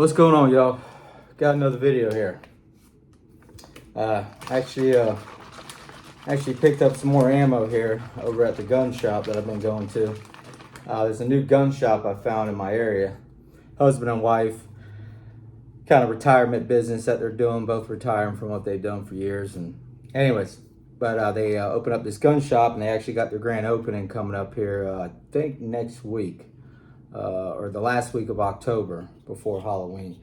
What's going on, y'all? Got another video here. Actually picked up some more ammo here over at the gun shop that I've been going to. There's a new gun shop I found in my area. Husband and wife, kind of retirement business that they're doing, both retiring from what they've done for years. And anyways, but they opened up this gun shop, and they actually got their grand opening coming up here, I think next week. Or the last week of October before Halloween.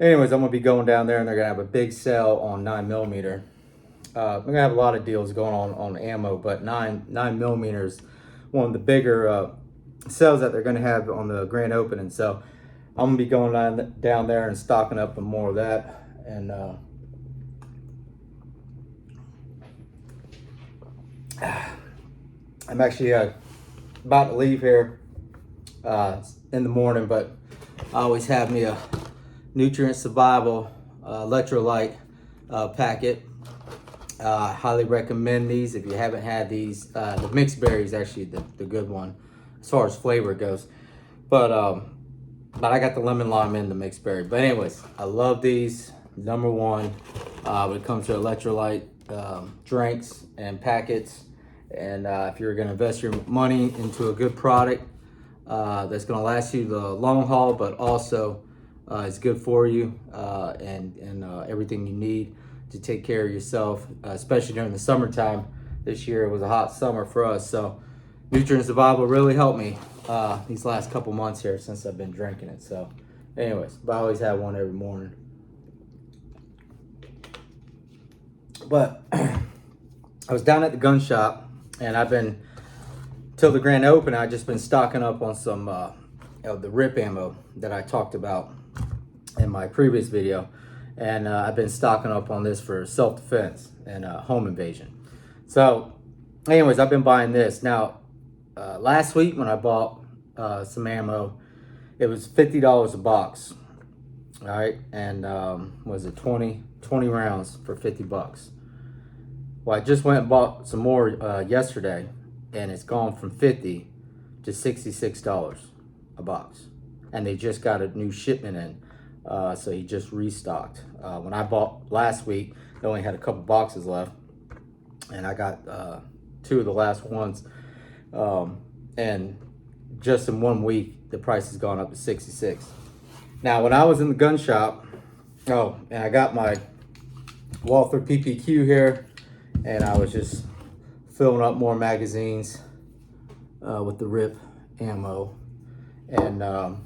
Anyways, I'm gonna be going down there, and they're gonna have a big sale on 9mm. We're gonna have a lot of deals going on ammo, but 9mm is one of the bigger sales that they're gonna have on the grand opening. So I'm gonna be going down there and stocking up on more of that. And I'm actually about to leave here in the morning, but I always have me a Nutrient Survival electrolyte packet. Highly recommend these if you haven't had these. The mixed berry is actually the good one as far as flavor goes, but I got the lemon lime in the mixed berry. But anyways, I love these. Number one when it comes to electrolyte drinks and packets. And if you're going to invest your money into a good product that's going to last you the long haul, but also it's good for you and everything you need to take care of yourself, especially during the summertime. This year it was a hot summer for us, so Nutrient Survival really helped me these last couple months here since I've been drinking it. So anyways, but I always have one every morning. But I was down at the gun shop, and I've been, till the grand open, I've just been stocking up on some of the RIP ammo that I talked about in my previous video. And I've been stocking up on this for self-defense and home invasion. So anyways, I've been buying this. Now, last week when I bought some ammo, it was $50 a box. All right, and was it 20 rounds for 50 bucks. Well, I just went and bought some more yesterday, and it's gone from 50 to $66 a box. And they just got a new shipment in, so he just restocked. When I bought last week, they only had a couple boxes left, and I got 2 of the last ones. And just in 1 week, the price has gone up to 66. Now, when I was in the gun shop, and I got my Walther PPQ here, and I was just filling up more magazines with the RIP ammo. And and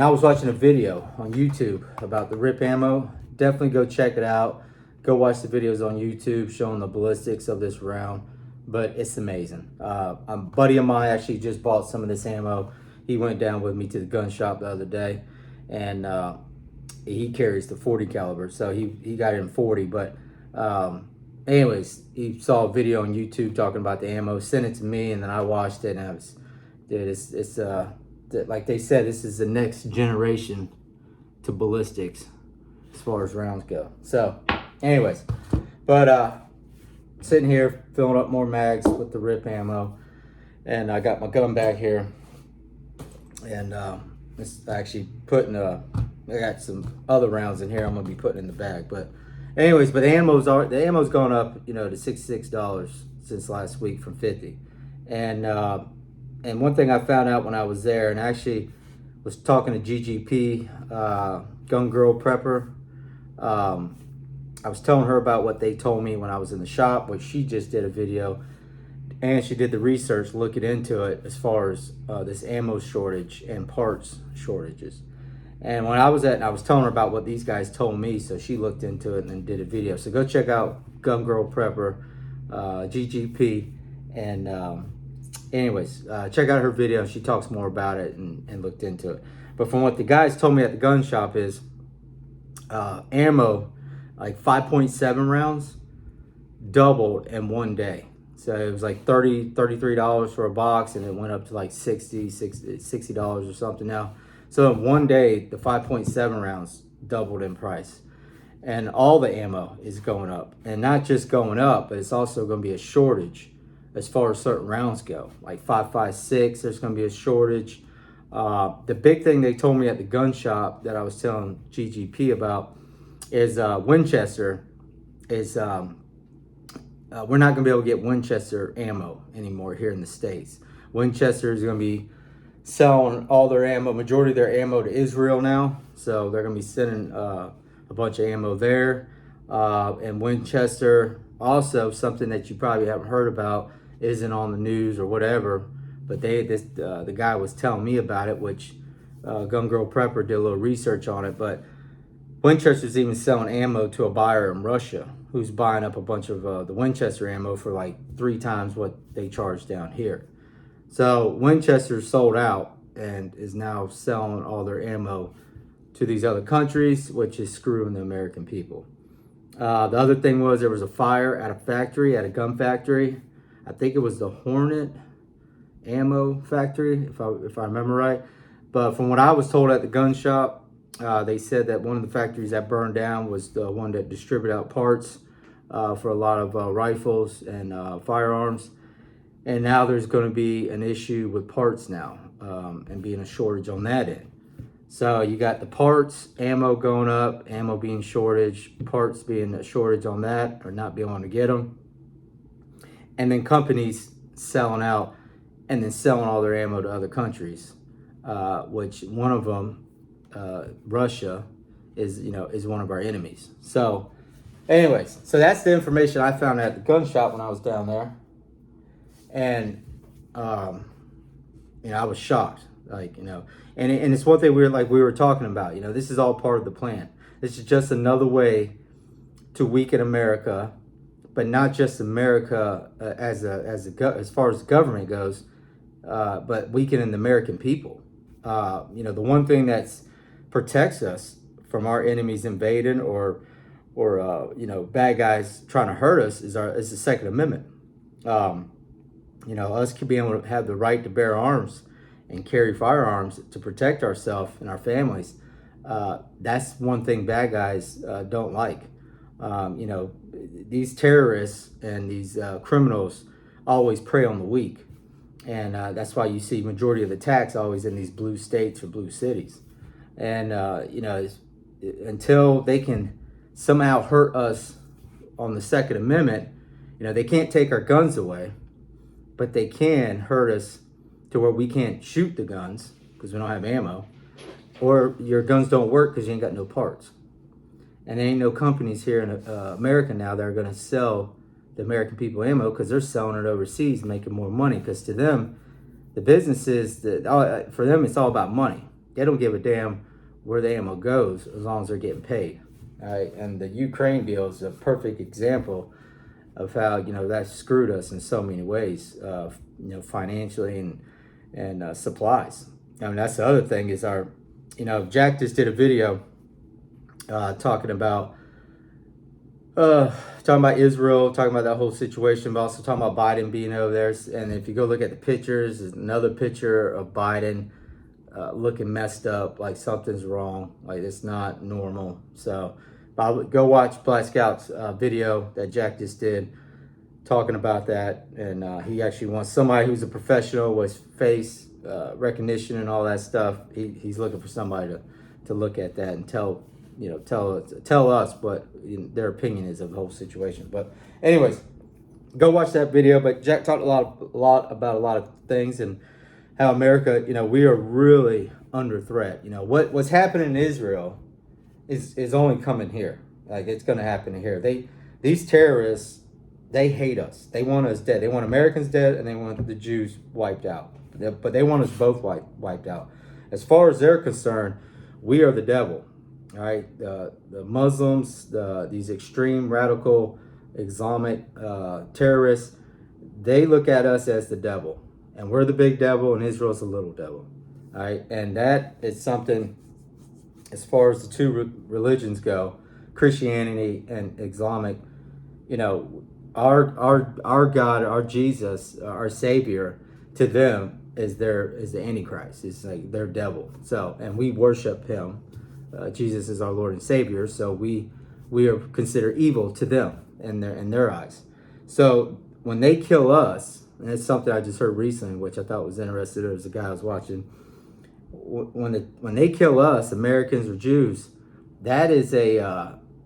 I was watching a video on YouTube about the RIP ammo. Definitely go check it out. Go watch the videos on YouTube showing the ballistics of this round. But it's amazing. A buddy of mine actually just bought some of this ammo. He went down with me to the gun shop the other day, and he carries the 40 caliber, so he got it in 40. But anyways, he saw a video on YouTube talking about the ammo, sent it to me, and then I watched it, and I was, dude, it's like they said, this is the next generation to ballistics as far as rounds go. So anyways, but sitting here filling up more mags with the RIP ammo, and I got my gun bag here, and it's actually putting I got some other rounds in here I'm gonna be putting in the bag. But anyways, but the ammo's gone up, to $66 since last week from 50. And one thing I found out when I was there, and I actually was talking to GGP, Gun Girl Prepper. I was telling her about what they told me when I was in the shop, which she just did a video, and she did the research looking into it as far as this ammo shortage and parts shortages. And when I was telling her about what these guys told me, so she looked into it and then did a video. So go check out Gun Girl Prepper, GGP, and anyways, check out her video. She talks more about it and looked into it. But from what the guys told me at the gun shop is ammo, like 5.7 rounds, doubled in 1 day. So it was like $33 for a box, and it went up to like $60 or something now. So in 1 day, the 5.7 rounds doubled in price. And all the ammo is going up. And not just going up, but it's also going to be a shortage as far as certain rounds go. Like 5.56, there's going to be a shortage. The big thing they told me at the gun shop that I was telling GGP about is Winchester is we're not going to be able to get Winchester ammo anymore here in the States. Winchester is going to be selling all their ammo, majority of their ammo, to Israel now. So they're going to be sending a bunch of ammo there. And Winchester, also something that you probably haven't heard about, isn't on the news or whatever, but the guy was telling me about it, which Gun Girl Prepper did a little research on it. But Winchester's even selling ammo to a buyer in Russia who's buying up a bunch of the Winchester ammo for like 3 times what they charge down here. So Winchester's sold out and is now selling all their ammo to these other countries, which is screwing the American people. The other thing was there was a fire at a factory, at a gun factory. I think it was the Hornet ammo factory, if I remember right. But from what I was told at the gun shop, they said that one of the factories that burned down was the one that distributed out parts for a lot of rifles and firearms. And now there's going to be an issue with parts now and being a shortage on that end. So you got the parts, ammo going up, ammo being shortage, parts being a shortage on that or not being able to get them. And then companies selling out and then selling all their ammo to other countries, which one of them, Russia, is one of our enemies. So anyways, so that's the information I found at the gun shop when I was down there. And, I was shocked, and it's one thing we were talking about, this is all part of the plan. This is just another way to weaken America, but not just America as far as the government goes, but weakening the American people. The one thing that protects us from our enemies invading or bad guys trying to hurt us is the Second Amendment. Us being able to have the right to bear arms and carry firearms to protect ourselves and our families. That's one thing bad guys don't like. These terrorists and these criminals always prey on the weak. And that's why you see majority of the attacks always in these blue states or blue cities. And, until they can somehow hurt us on the Second Amendment, they can't take our guns away. But they can hurt us to where we can't shoot the guns because we don't have ammo, or your guns don't work because you ain't got no parts. And there ain't no companies here in America now that are going to sell the American people ammo because they're selling it overseas, making more money. Because to them, the businesses, for them, it's all about money. They don't give a damn where the ammo goes as long as they're getting paid. All right, and the Ukraine deal is a perfect example of how that screwed us in so many ways, financially and supplies. That's the other thing is Jack just did a video talking about Israel, talking about that whole situation, but also talking about Biden being over there. And if you go look at the pictures, there's another picture of Biden looking messed up, like something's wrong, like it's not normal. So go watch Black Scout's video that Jack just did talking about that. And he actually wants somebody who's a professional with face recognition and all that stuff. He's looking for somebody to look at that and tell us what their opinion is of the whole situation. But anyways, go watch that video. But Jack talked a lot about a lot of things and how America, we are really under threat. What's happening in Israel is only coming here. Like it's going to happen here. These terrorists, they hate us. They want us dead. They want Americans dead, and they want the Jews wiped out. But they want us both wiped out. As far as they're concerned, we are the devil. All right, the Muslims, these extreme radical Islamic terrorists, they look at us as the devil, and we're the big devil, and Israel's the little devil. All right, and that is something. As far as the two religions go, Christianity and Islamic, our God, our Jesus, our Savior, to them is the Antichrist. It's like their devil. So, and we worship him. Jesus is our Lord and Savior. So we are considered evil to them in their eyes. So when they kill us, and it's something I just heard recently, which I thought was interesting. There was a guy I was watching, when they kill us, Americans or Jews, that is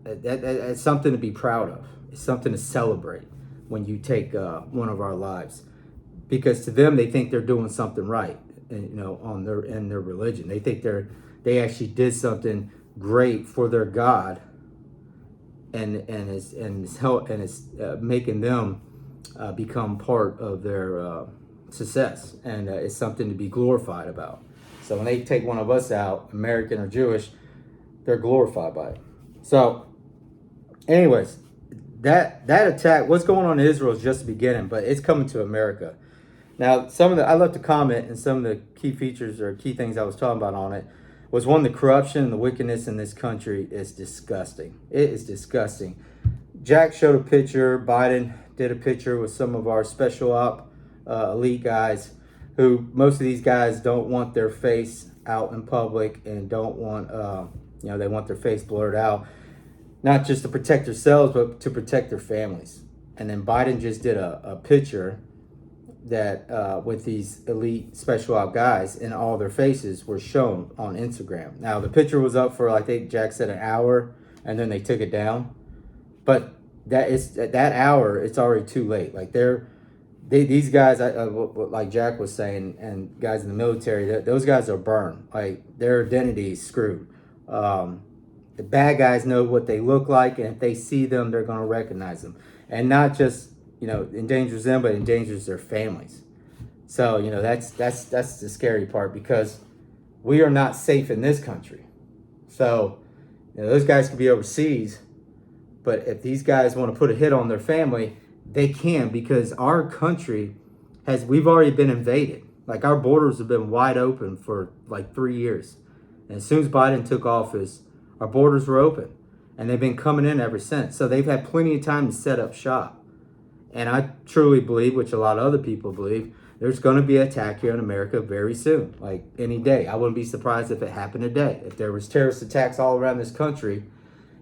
that's something to be proud of. It's something to celebrate when you take one of our lives, because to them they think they're doing something right, and on their religion they think they actually did something great for their God, and it's making them become part of their success, and it's something to be glorified about. So when they take one of us out, American or Jewish, they're glorified by it. So, anyways, that attack, what's going on in Israel is just the beginning, but it's coming to America. Now, I left a comment, and some of the key features or key things I was talking about on it was, one, the corruption and the wickedness in this country is disgusting. It is disgusting. Jack showed a picture. Biden did a picture with some of our special op elite guys, who most of these guys don't want their face out in public and don't want, they want their face blurred out, not just to protect themselves, but to protect their families. And then Biden just did a picture that with these elite special op guys, and all their faces were shown on Instagram. Now, the picture was up for, I think Jack said, an hour, and then they took it down. But that hour, it's already too late. Like these guys, like Jack was saying, and guys in the military, those guys are burned. Like, their identity is screwed. The bad guys know what they look like, and if they see them, they're going to recognize them, and not just endangers them, but endangers their families. So that's the scary part, because we are not safe in this country. So those guys can be overseas, but if these guys want to put a hit on their family, they can, because our country we've already been invaded. Like, our borders have been wide open for like 3 years. And as soon as Biden took office, our borders were open, and they've been coming in ever since. So they've had plenty of time to set up shop. And I truly believe, which a lot of other people believe, there's going to be an attack here in America very soon, like any day. I wouldn't be surprised if it happened today. If there was terrorist attacks all around this country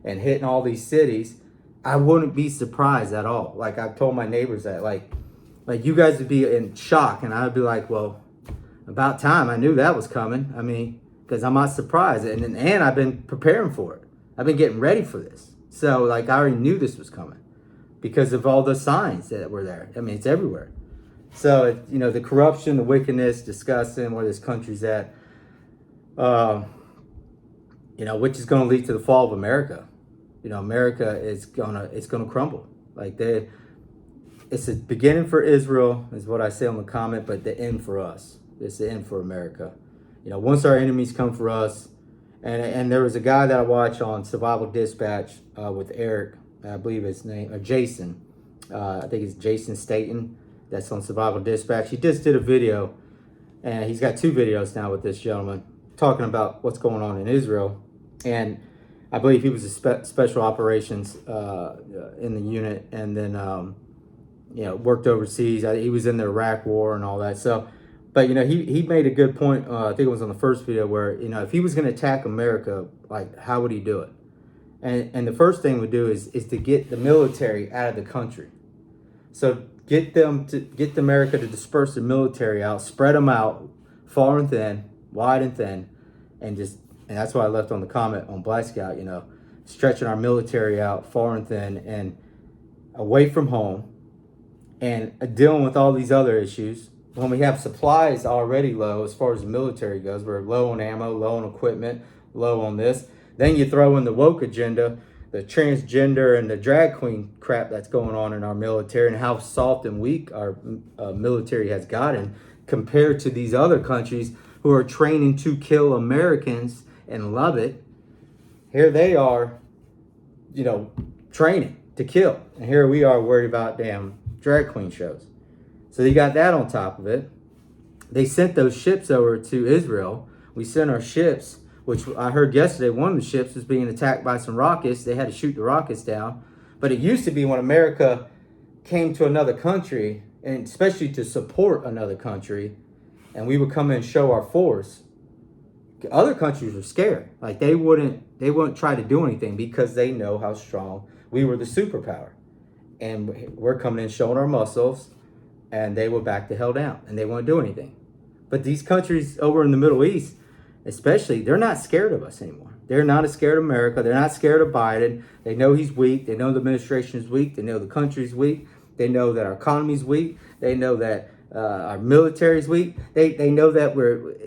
and hitting all these cities, I wouldn't be surprised at all. Like, I've told my neighbors that, like you guys would be in shock, and I'd be like, well, about time. I knew that was coming. I mean, because I'm not surprised, and I've been preparing for it. I've been getting ready for this. So, like, I already knew this was coming because of all the signs that were there. I mean, it's everywhere. So, the corruption, the wickedness, disgusting where this country's at, which is going to lead to the fall of America. America is it's gonna crumble. Like, it's a beginning for Israel, is what I say on the comment, but the end for us. It's the end for America. Once our enemies come for us, and there was a guy that I watch on Survival Dispatch with Eric, I believe his name, or Jason. I think it's Jason Staten. That's on Survival Dispatch. He just did a video, and he's got 2 videos now with this gentleman talking about what's going on in Israel. And I believe he was a special operations in the unit, and then worked overseas. He was in the Iraq War and all that. So, but he made a good point. I think it was on the first video where if he was going to attack America, like, how would he do it? And the first thing we do is to get the military out of the country. So get America to disperse the military out, spread them out, far and thin, wide and thin, and that's why I left on the comment on Black Scout. Stretching our military out far and thin and away from home, and dealing with all these other issues. When we have supplies already low as far as the military goes, we're low on ammo, low on equipment, low on this. Then you throw in the woke agenda, the transgender and the drag queen crap that's going on in our military, and how soft and weak our military has gotten compared to these other countries who are training to kill Americans and love it. Here they are, training to kill. And here we are worried about damn drag queen shows. So you got that on top of it. They sent those ships over to Israel. We sent our ships, which I heard yesterday, one of the ships was being attacked by some rockets. They had to shoot the rockets down. But it used to be when America came to another country, and especially to support another country, and we would come in and show our force, other countries were scared. Like, they wouldn't try to do anything because they know how strong we were, the superpower. And we're coming in showing our muscles, and they would back the hell down, and they wouldn't do anything. But these countries over in the Middle East especially, they're not scared of us anymore. They're not scared of America. They're not scared of Biden. They know he's weak. They know the administration is weak. They know the country's weak. They know that our economy's weak. They know that our military's weak. They know that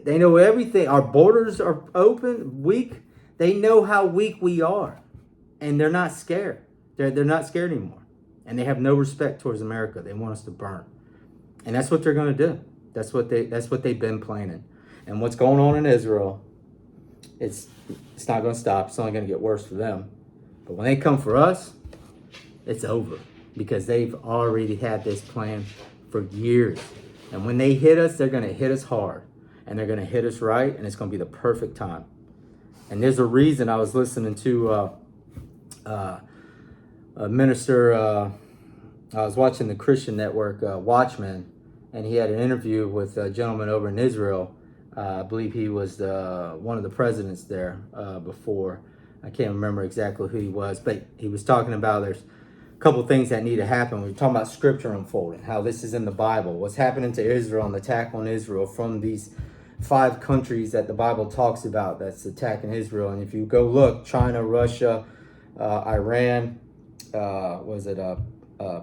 they know everything. Our borders are open, weak. They know how weak we are, and they're not scared. They're not scared anymore, and they have no respect towards America. They want us to burn, and that's what they're going to do. That's what they've been planning, and what's going on in Israel, it's not going to stop. It's only going to get worse for them. But when they come for us, it's over, because they've already had this plan for years. And when they hit us, they're going to hit us hard, and they're going to hit us right, and it's going to be the perfect time. And there's a reason. I was listening to a minister. I was watching the Christian network, Watchmen, and he had an interview with a gentleman over in Israel. I believe he was one of the presidents there before. I can't remember exactly who he was, but he was talking about there's a couple things that need to happen. We were talking about scripture unfolding, how this is in the Bible, what's happening to Israel and the attack on Israel from these 5 countries that the Bible talks about that's attacking Israel. And if you go look, China, Russia, Iran,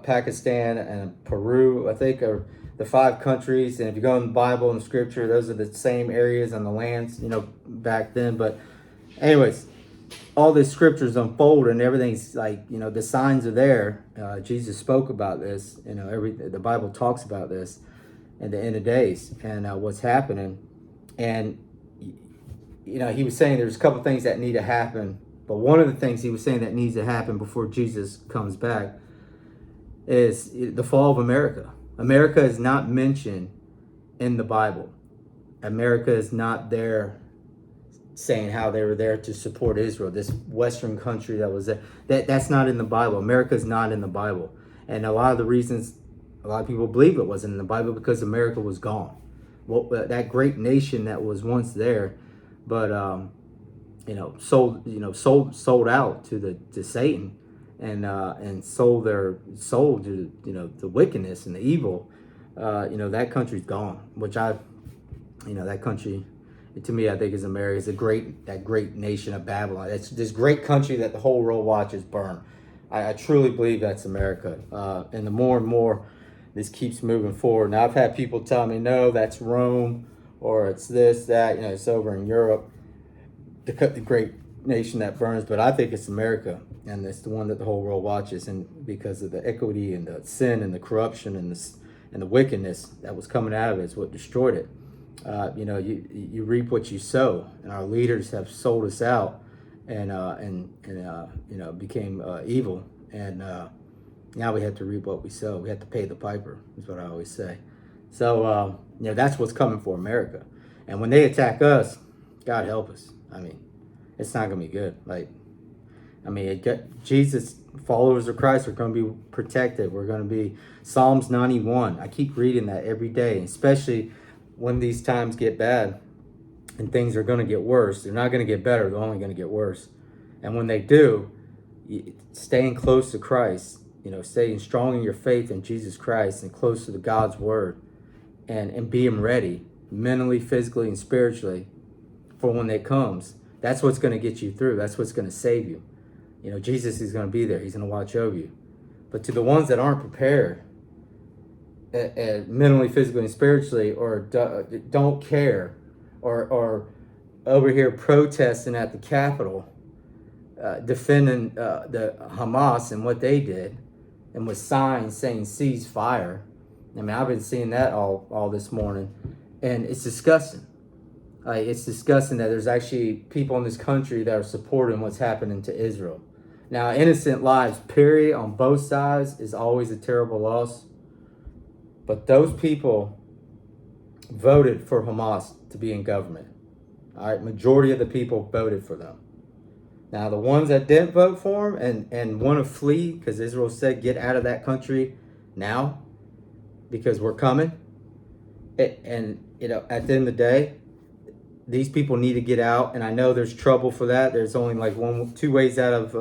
Pakistan and Peru, I think, are the 5 countries. And if you go in the Bible and scripture, those are the same areas and the lands, back then. But anyways, all this scriptures unfold and everything's like, the signs are there. Jesus spoke about this, the Bible talks about this at the end of days and what's happening. And, he was saying there's a couple things that need to happen. But one of the things he was saying that needs to happen before Jesus comes back is the fall of America. America is not mentioned in the Bible. America is not there saying how they were there to support Israel, this Western country that was there. That's not in the Bible. America is not in the Bible. And a lot of the reasons a lot of people believe it wasn't in the Bible because America was gone. Well, that great nation that was once there, but sold out to Satan, and sold their soul to the wickedness and the evil. That country's gone. Which that country, to me, I think is America. It's that great nation of Babylon. It's this great country that the whole world watches burn. I truly believe that's America. And the more and more this keeps moving forward. Now, I've had people tell me, no, that's Rome, or it's this, that, it's over in Europe, the great nation that burns. But I think it's America, and it's the one that the whole world watches, and because of the iniquity and the sin and the corruption and the wickedness that was coming out of it is what destroyed it. You reap what you sow, and our leaders have sold us out, and became evil, and now we have to reap what we sow. We have to pay the piper, is what I always say. So that's what's coming for America, and when they attack us, God help us. It's not gonna be good. Jesus, followers of Christ, are going to be protected. We're going to be Psalms 91. I keep reading that every day, especially when these times get bad and things are going to get worse. They're not going to get better. They're only going to get worse. And when they do, staying close to Christ, staying strong in your faith in Jesus Christ and close to the God's word, and being ready mentally, physically, and spiritually for when it comes. That's what's going to get you through. That's what's going to save you. Jesus is going to be there. He's going to watch over you. But to the ones that aren't prepared, mentally, physically, and spiritually, or don't care, or over here protesting at the Capitol, defending the Hamas and what they did, and with signs saying cease fire. I've been seeing that all this morning, and it's disgusting. It's disgusting that there's actually people in this country that are supporting what's happening to Israel. Now, innocent lives, period, on both sides is always a terrible loss. But those people voted for Hamas to be in government. All right, majority of the people voted for them. Now, the ones that didn't vote for them and want to flee, because Israel said, get out of that country now, because we're coming. At the end of the day, these people need to get out, and I know there's trouble for that. There's only like two ways out of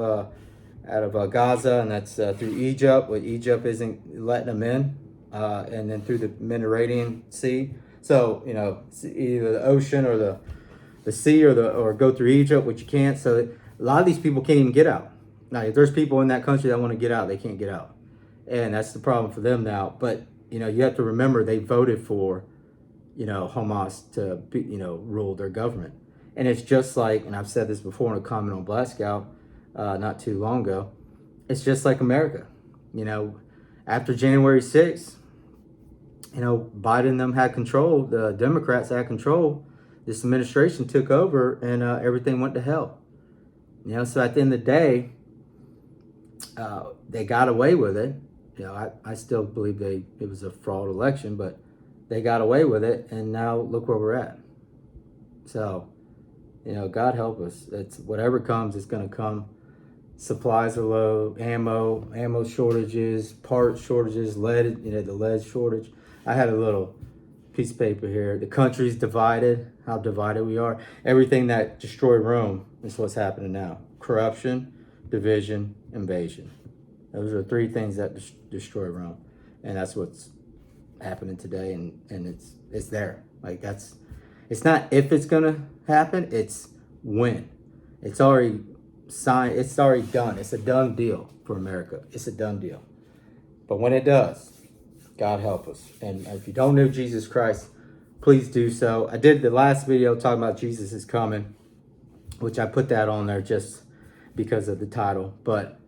Gaza, and that's through Egypt, but Egypt isn't letting them in, and then through the Mediterranean Sea. So it's either the ocean or the sea or go through Egypt, which you can't. So a lot of these people can't even get out. Now, if there's people in that country that want to get out, they can't get out, and that's the problem for them now. But you know, you have to remember they voted for, you know, Hamas to be, you know, rule their government, and it's just like, and I've said this before in a comment on Black Scout not too long ago. It's just like America, you know, after January 6th, you know, Biden and them had control, the Democrats had control, this administration took over, and everything went to hell. You know, so at the end of the day, they got away with it. You know, I still believe it was a fraud election, but they got away with it, and now look where we're at. So, you know, God help us. It's whatever comes, it's going to come. Supplies are low, ammo shortages, parts shortages, lead, you know, the lead shortage. I had a little piece of paper here. The country's divided, how divided we are. Everything that destroyed Rome is what's happening now. Corruption, division, invasion. Those are three things that destroy Rome. And that's what's happening today, and it's there. Like, that's, it's not if it's gonna happen, it's when. It's already signed, it's already done. It's a done deal for America. It's a done deal. But when it does, God help us. And if you don't know Jesus Christ, please do so. I did the last video talking about Jesus is coming, which I put that on there just because of the title. But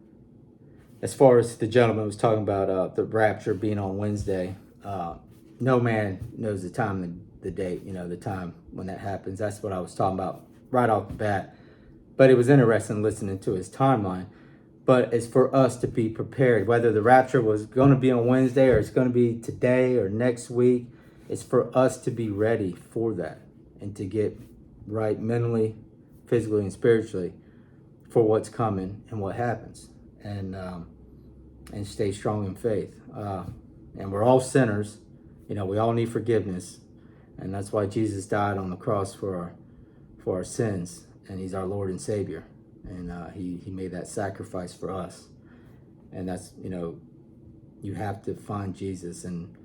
as far as the gentleman was talking about the rapture being on Wednesday, no man knows the time and the date, you know, the time when that happens. That's what I was talking about right off the bat. But it was interesting listening to his timeline. But it's for us to be prepared, whether the rapture was going to be on Wednesday or it's going to be today or next week. It's for us to be ready for that and to get right mentally, physically, and spiritually for what's coming and what happens, and stay strong in faith. And we're all sinners, you know. We all need forgiveness, and that's why Jesus died on the cross for our sins, and He's our Lord and Savior. And he made that sacrifice for us. And that's, you know, you have to find Jesus and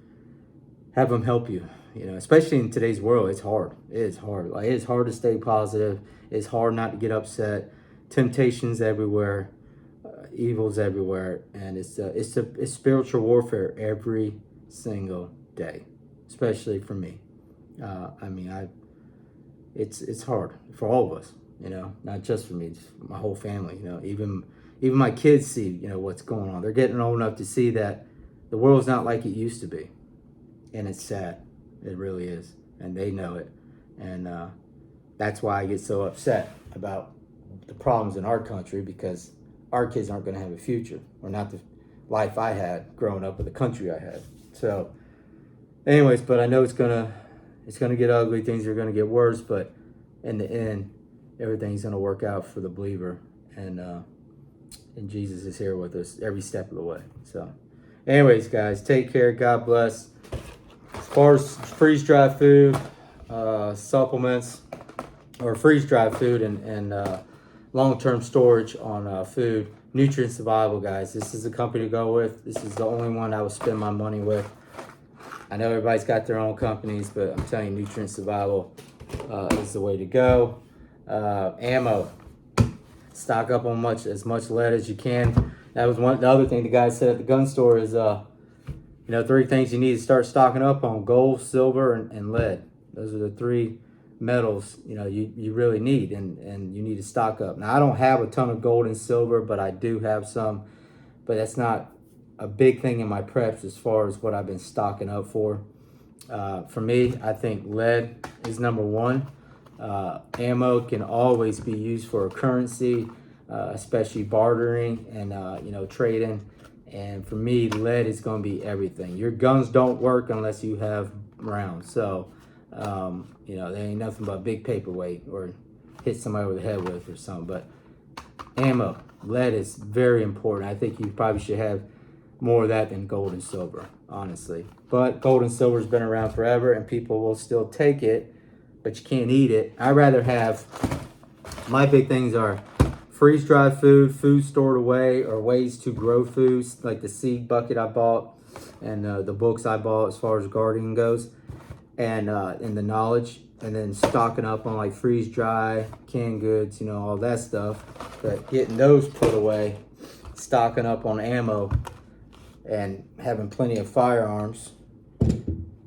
have Him help you. You know, especially in today's world, it's hard. It is hard. Like, it is hard to stay positive. It's hard not to get upset. Temptations everywhere, evils everywhere, and it's spiritual warfare every single day, especially for me. It's hard for all of us. You know, not just for me, just my whole family. You know, even my kids see, you know, what's going on. They're getting old enough to see that the world's not like it used to be, and it's sad. It really is, and they know it. And that's why I get so upset about the problems in our country, because our kids aren't going to have a future, or not the life I had growing up, or the country I had. So, anyways, but I know it's gonna get ugly. Things are gonna get worse, but in the end, everything's going to work out for the believer, and Jesus is here with us every step of the way. So anyways, guys, take care. God bless. As far as freeze-dried food, supplements, or freeze-dried food and long-term storage on food, Nutrient Survival, guys. This is the company to go with. This is the only one I would spend my money with. I know everybody's got their own companies, but I'm telling you, Nutrient Survival is the way to go. Ammo, stock up on as much lead as you can. That was the other thing the guy said at the gun store is, you know, 3 things you need to start stocking up on: gold, silver, and lead. Those are the 3 metals, you know, you really need, and you need to stock up. Now, I don't have a ton of gold and silver, but I do have some, but that's not a big thing in my preps as far as what I've been stocking up for. For me, I think lead is number 1. Ammo can always be used for a currency, especially bartering and you know, trading. And for me, lead is going to be everything. Your guns don't work unless you have rounds. So you know, there ain't nothing but a big paperweight or hit somebody over the head with or something. But ammo, lead is very important. I think you probably should have more of that than gold and silver, honestly. But gold and silver has been around forever, and people will still take it, but you can't eat it. I'd rather have, my big things are freeze-dried food, food stored away, or ways to grow foods, like the seed bucket I bought and the books I bought as far as gardening goes, and the knowledge. and then stocking up on like freeze dry, canned goods, all that stuff. But getting those put away, stocking up on ammo, and having plenty of firearms,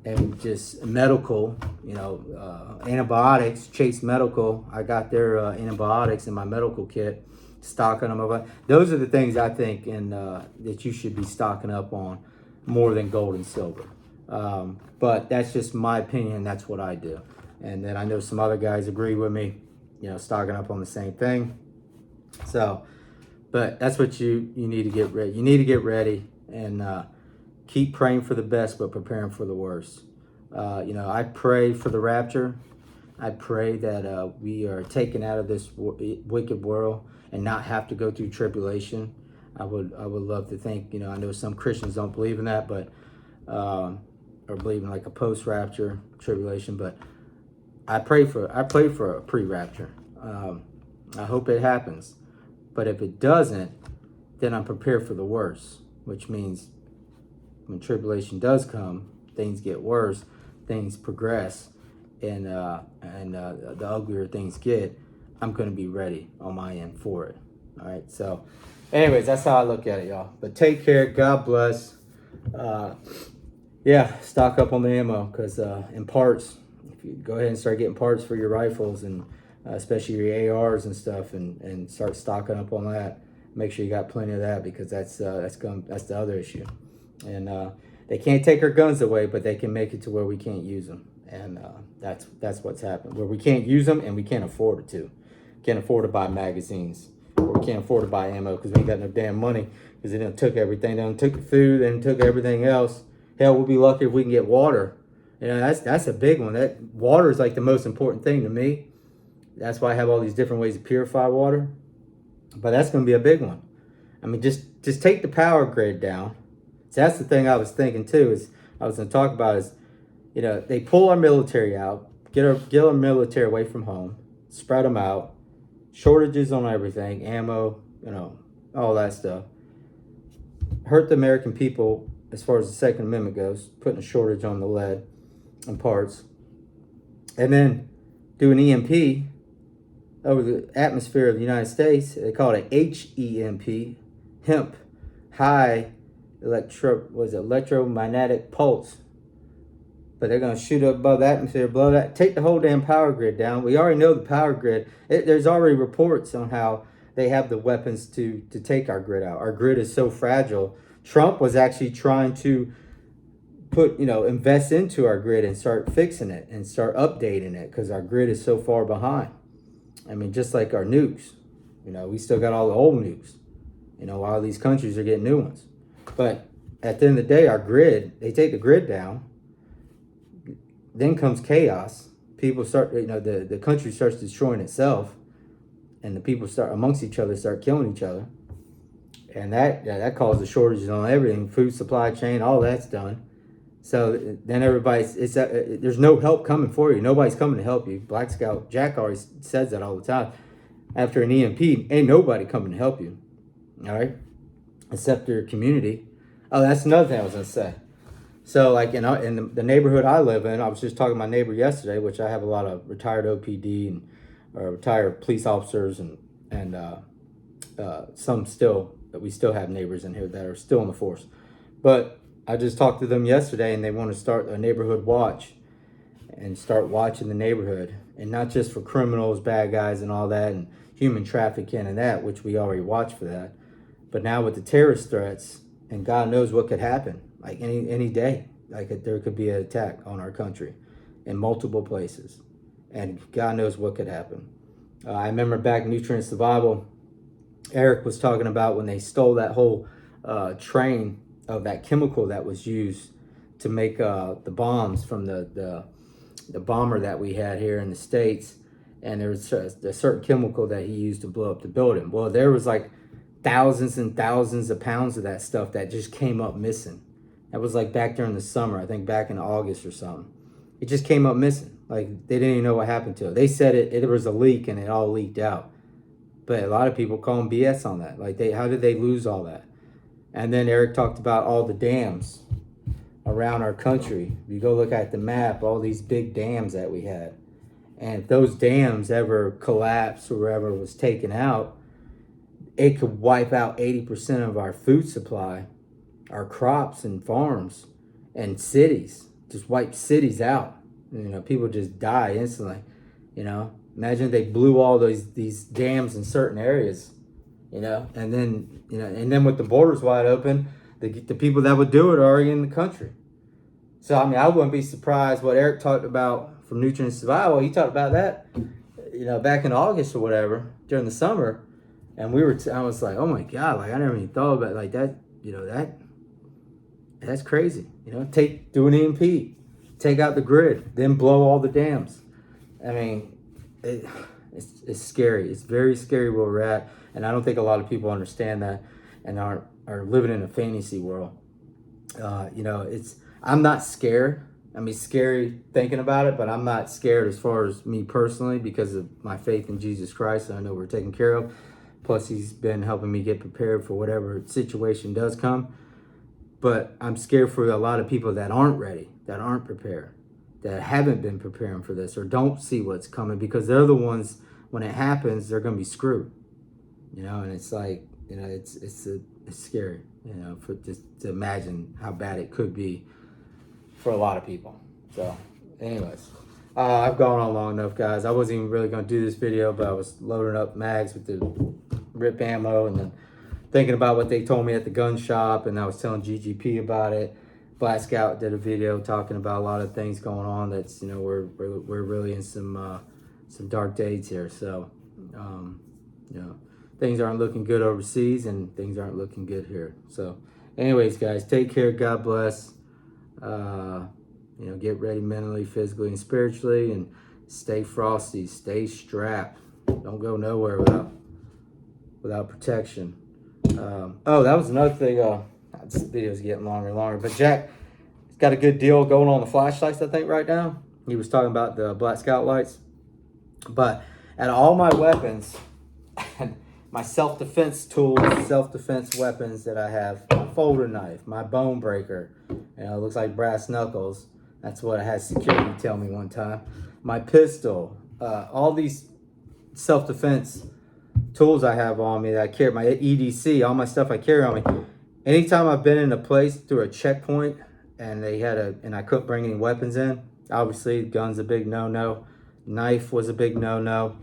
and just medical, antibiotics. Chase Medical, I got their antibiotics in my medical kit, stocking them up. Those are the things I think that you should be stocking up on more than gold and silver. But that's just my opinion. That's what I do. And then I know some other guys agree with me, stocking up on the same thing. So, but that's what you need to get ready. You need to get ready and keep praying for the best, but preparing for the worst. I pray for the rapture. I pray that we are taken out of this wicked world and not have to go through tribulation. I would love to think, I know some Christians don't believe in that, but or believe in like a post-rapture tribulation, but I pray for a pre-rapture. I hope it happens, but if it doesn't, then I'm prepared for the worst, which means when tribulation does come, things get worse, things progress, and the uglier things get, I'm going to be ready on my end for it. All right. So, anyways, that's how I look at it, y'all. But take care. God bless. Stock up on the ammo, because in parts, if you go ahead and start getting parts for your rifles and especially your ARs and stuff, and start stocking up on that. Make sure you got plenty of that, because that's the other issue. And they can't take our guns away, but they can make it to where we can't use them. And that's what's happened, where we can't use them and we can't afford it to. Can't afford to buy magazines, or we can't afford to buy ammo because we ain't got no damn money, because they done took everything. They done took the food and took everything else. Hell, we'll be lucky if we can get water. That's a big one. That water is like the most important thing to me. That's why I have all these different ways to purify water. But that's going to be a big one. I mean, just take the power grid down. So that's the thing I was thinking too, is I was going to talk about is, they pull our military out, get our military away from home, spread them out, shortages on everything, ammo, all that stuff. Hurt the American people as far as the Second Amendment goes, putting a shortage on the lead and parts. And then do an EMP over the atmosphere of the United States. They call it HEMP, hemp, high electromagnetic pulse. But they're going to shoot up above the atmosphere, blow that, take the whole damn power grid down. We already know the power grid. There's already reports on how they have the weapons to take our grid out. Our grid is so fragile. Trump was actually trying to invest into our grid and start fixing it and start updating it, because our grid is so far behind. I mean, just like our nukes, we still got all the old nukes, while these countries are getting new ones. But at the end of the day, our grid, they take the grid down, then comes chaos. People start, the country starts destroying itself, and the people start amongst each other, start killing each other. And that causes shortages on everything, food supply chain, all that's done. So then there's no help coming for you. Nobody's coming to help you. Black Scout Jack always says that all the time. After an EMP, ain't nobody coming to help you. All right? Except your community. Oh, that's another thing I was going to say. So like in the neighborhood I live in, I was just talking to my neighbor yesterday, which I have a lot of retired OPD and retired police officers and some still, that we still have neighbors in here that are still in the force. But I just talked to them yesterday, and they want to start a neighborhood watch and start watching the neighborhood, and not just for criminals, bad guys and all that, and human trafficking and that, which we already watch for that. But now with the terrorist threats, and God knows what could happen, like any day, there could be an attack on our country in multiple places, and God knows what could happen. I remember back in Nutrient Survival, Eric was talking about when they stole that whole train of that chemical that was used to make the bombs from the bomber that we had here in the States. And there was a certain chemical that he used to blow up the building. Well, there was like thousands and thousands of pounds of that stuff that just came up missing. That was like back during the summer, I think back in August or something. It just came up missing. Like they didn't even know what happened to it. They said it was a leak and it all leaked out. But a lot of people call them BS on that. Like how did they lose all that? And then Eric talked about all the dams around our country. If you go look at the map, all these big dams that we had. And if those dams ever collapsed or ever was taken out, it could wipe out 80% of our food supply, our crops and farms and cities. Just wipe cities out. People just die instantly. Imagine they blew all these dams in certain areas, and then with the borders wide open, the people that would do it are already in the country. So I wouldn't be surprised what Eric talked about from Nutrient Survival. He talked about that, back in August or whatever during the summer, and I was like, oh my God, like I never even thought about it like that. That's crazy. Do an EMP, take out the grid, then blow all the dams. I mean, it's scary. It's very scary where we're at, and I don't think a lot of people understand that and are living in a fantasy world. I'm not scared. I mean, scary thinking about it, but I'm not scared as far as me personally because of my faith in Jesus Christ. And I know we're taken care of. Plus, he's been helping me get prepared for whatever situation does come. But I'm scared for a lot of people that aren't ready, that aren't prepared, that haven't been preparing for this or don't see what's coming, because they're the ones, when it happens, they're going to be screwed. And it's like, it's scary, for just to imagine how bad it could be for a lot of people. So anyways, I've gone on long enough, guys. I wasn't even really going to do this video, but I was loading up mags with the RIP ammo and then thinking about what they told me at the gun shop, and I was telling GGP about it. Black Scout did a video talking about a lot of things going on. That's we're really in some dark days here. So things aren't looking good overseas, and things aren't looking good here. So anyways, guys, take care. God bless. Get ready mentally, physically, and spiritually, and stay frosty, stay strapped. Don't go nowhere without protection. That was another thing. This video's getting longer and longer, but Jack's got a good deal going on the flashlights, I think, right now. He was talking about the Black Scout lights, but at all my weapons, my self-defense tools, self-defense weapons that I have, my folder knife, my bone breaker, it looks like brass knuckles. That's what I had security tell me one time. My pistol, all these self-defense tools I have on me that I carry, my EDC, all my stuff I carry on me. Anytime I've been in a place through a checkpoint and I couldn't bring any weapons in, obviously gun's a big no-no. Knife was a big no-no.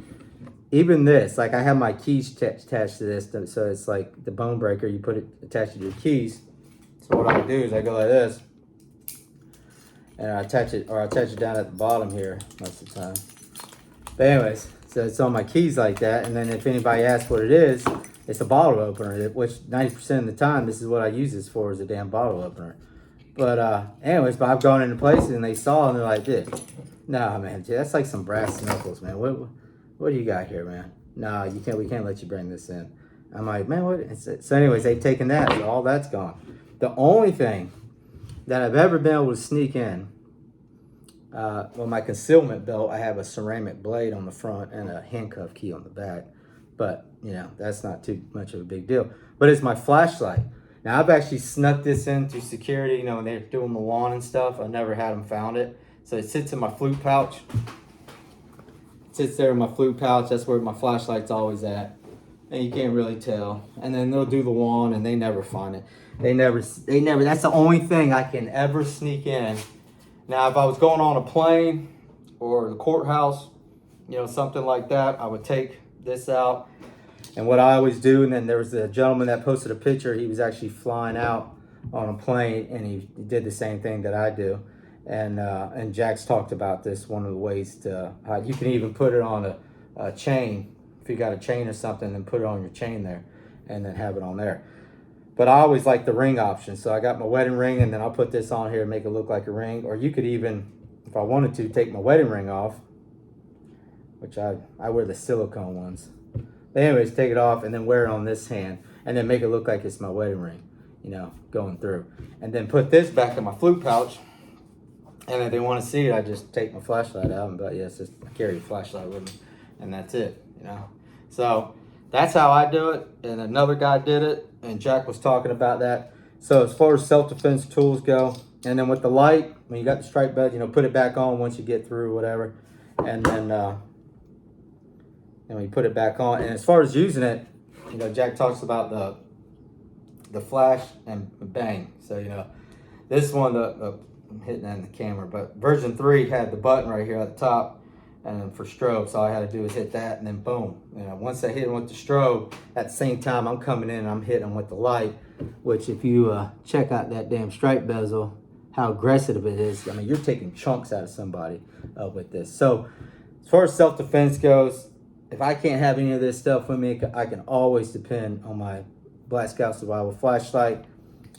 Even this, like I have my keys attached to this, so it's like the bone breaker, you put it attached to your keys. So what I do is I go like this, and I attach it down at the bottom here most of the time. But anyways, so it's on my keys like that, and then if anybody asks what it is, it's a bottle opener, which 90% of the time, this is what I use this for, is a damn bottle opener. But but I've gone into places and they saw and they're like, this. Nah, man, that's like some brass knuckles, man. What do you got here, man? No, we can't let you bring this in. I'm like, man, what? So anyways, they've taken that, so all that's gone. The only thing that I've ever been able to sneak in, my concealment belt, I have a ceramic blade on the front and a handcuff key on the back. But, that's not too much of a big deal. But it's my flashlight. Now, I've actually snuck this into security, when they're doing the lawn and stuff. I never had them found it. So it sits in my flute pouch. It sits there in my flute pouch. That's where my flashlight's always at. And you can't really tell. And then they'll do the lawn and they never find it. They never, that's the only thing I can ever sneak in. Now, if I was going on a plane or the courthouse, something like that, I would take this out. And what I always do, and then there was a gentleman that posted a picture. He was actually flying out on a plane, and he did the same thing that I do. And Jack's talked about this. One of the ways to you can even put it on a chain. If you got a chain or something, then put it on your chain there, and then have it on there. But I always like the ring option. So I got my wedding ring, and then I'll put this on here and make it look like a ring. Or you could even, if I wanted to, take my wedding ring off, which I wear the silicone ones. But anyways, take it off and then wear it on this hand, and then make it look like it's my wedding ring, going through. And then put this back in my flute pouch. And if they want to see it, I just take my flashlight out. But yes, I carry a flashlight with me, and that's it, So that's how I do it. And another guy did it, and Jack was talking about that. So as far as self-defense tools go, and then with the light, when you got the strike belt, put it back on once you get through whatever. and then we put it back on. And as far as using it, you know, Jack talks about the flash and bang. So, you know, this one, I'm hitting that in the camera, but version 3 had the button right here at the top, and for strobe, so all I had to do is hit that, and then boom. You know, once I hit him with the strobe, at the same time I'm coming in and I'm hitting him with the light, which if you check out that damn stripe bezel, how aggressive it is. I mean, you're taking chunks out of somebody with this. So as far as self-defense goes, if I can't have any of this stuff with me, I can always depend on my Black Scout Survival flashlight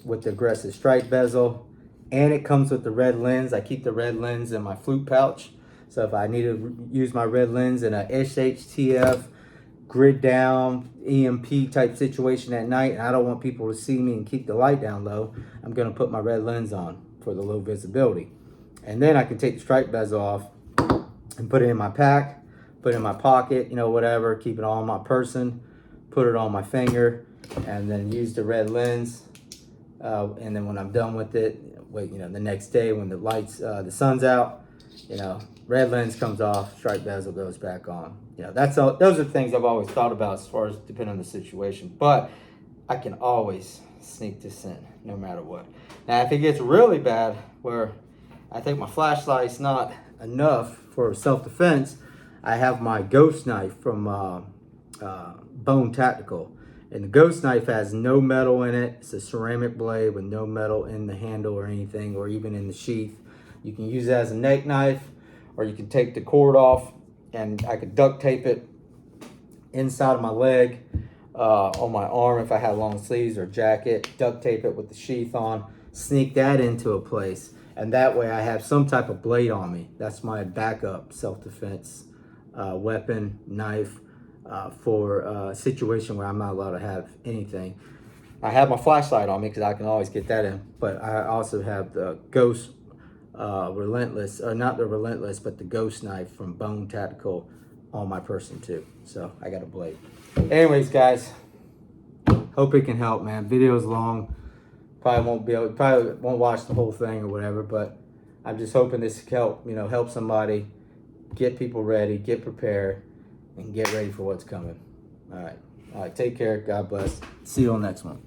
with the aggressive stripe bezel, and it comes with the red lens. I keep the red lens in my flute pouch, so if I need to use my red lens in a SHTF grid down EMP type situation at night, and I don't want people to see me and keep the light down low, I'm going to put my red lens on for the low visibility. And then I can take the stripe bezel off and put it in my pack, put it in my pocket, you know, whatever, keep it all on my person, put it on my finger, and then use the red lens. And then when I'm done with it, wait, you know, the next day when the lights, the sun's out, you know, red lens comes off, stripe bezel goes back on. You know, that's all. Those are things I've always thought about as far as depending on the situation. But I can always sneak this in, no matter what. Now, if it gets really bad, where I think my flashlight's not enough for self-defense, I have my ghost knife from Bone Tactical. And the ghost knife has no metal in it. It's a ceramic blade with no metal in the handle or anything, or even in the sheath. You can use it as a neck knife, or you can take the cord off, and I could duct tape it inside of my leg, on my arm if I had long sleeves or jacket, duct tape it with the sheath on, sneak that into a place, and that way I have some type of blade on me. That's my backup self-defense weapon, knife, for a situation where I'm not allowed to have anything. I have my flashlight on me because I can always get that in, but I also have the Ghost Relentless, or not the Relentless, but the Ghost knife from Bone Tactical on my person too. So I got a blade. Anyways, guys, hope it can help, man. Video's long. Probably won't watch the whole thing or whatever, but I'm just hoping this can help, you know, help somebody, get people ready, get prepared, and get ready for what's coming. All right, take care. God bless. See you on the next one.